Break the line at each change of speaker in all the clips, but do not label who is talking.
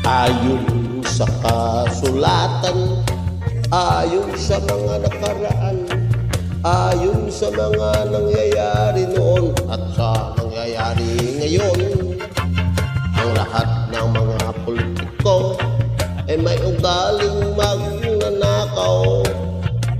Ayon sa kasulatan, ayon sa mga nakaraan, ayon sa mga nangyayari noon at sa nangyayari ngayon, ang lahat ng mga politiko ay may ugaling magnanakaw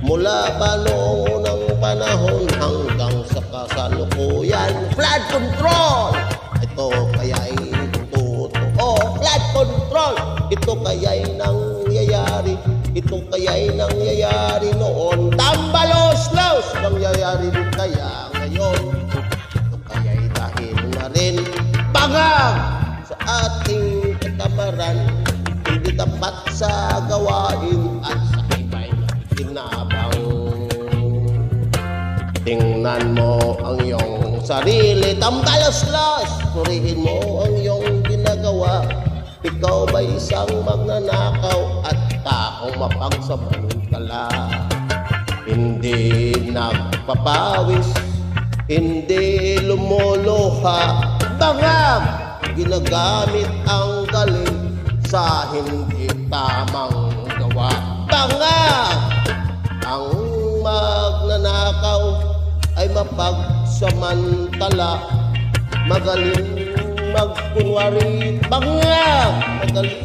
mula pa noong unang panahon hanggang sa kasalukuyan. Flood control! Ito kaya'y totoo. Flood control! Ito kaya'y nangyayari. Ito kaya'y nangyayari noon. Tambalos-los! Nangyayari din kaya ngayon. Ito kaya'y dahil na rin bangag sa ating katamaran. Hindi tapat sa gawain at sa iba'y kinabang. Tingnan mo ang iyong sarili, tambalos-los! Purihin mo ang iyong ginagawa. Ikaw ba isang magnanakaw at taong mapagsamantala? Hindi nagpapawis, hindi lumuluha, bangag! Ginagamit ang galing sa hindi tamang gawa. Bangag! Ang magnanakaw ay mapagsamantala, magaling magkunwari. Bangag! Magaling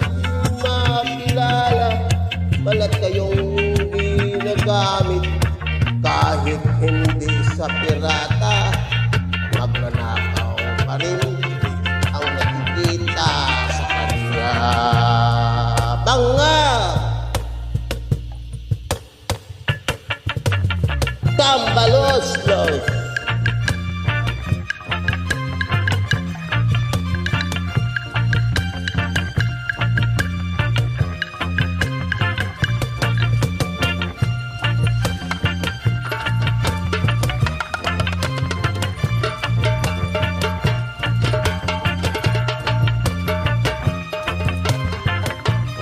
makilala, balat kayong ginagamit kahit hindi sa pirata. Magnanakaw pa rin ang nakikita sa kanya. Bangag! Tambalos-los!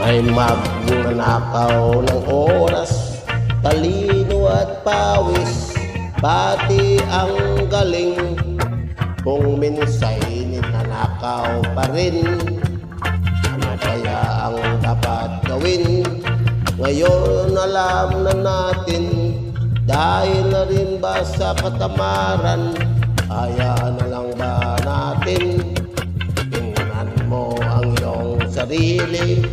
May magnanakaw ng oras, talino at pawis, pati ang galing. Kung minsay ninanakaw pa rin, ano kaya ang dapat gawin? Ngayon alam na natin, dahil na rin ba sa katamaran, hayaan na lang ba natin? Tingnan mo ang iyong sarili,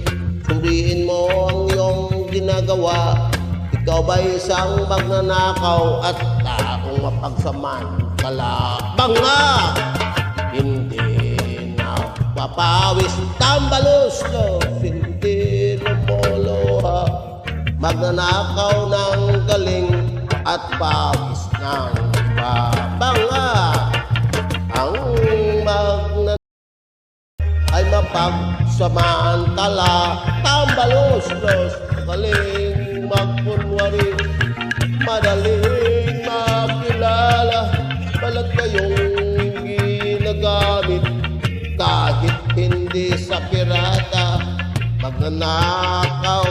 suriin mo ang iyong ginagawa. Ikaw ba isang magnanakaw at taong mapagsamantala? Bangag! Hindi napapawis, tambalos-los, hindi lumuluha, magnanakaw ng galing at pawis ng iba. Bangag! Ang magnanakaw ay mapagsamantala, tambalos-los, magaling magkunwari, madaling makilala, balat kayong ginagamit kahit hindi sa pirata. Magnanakaw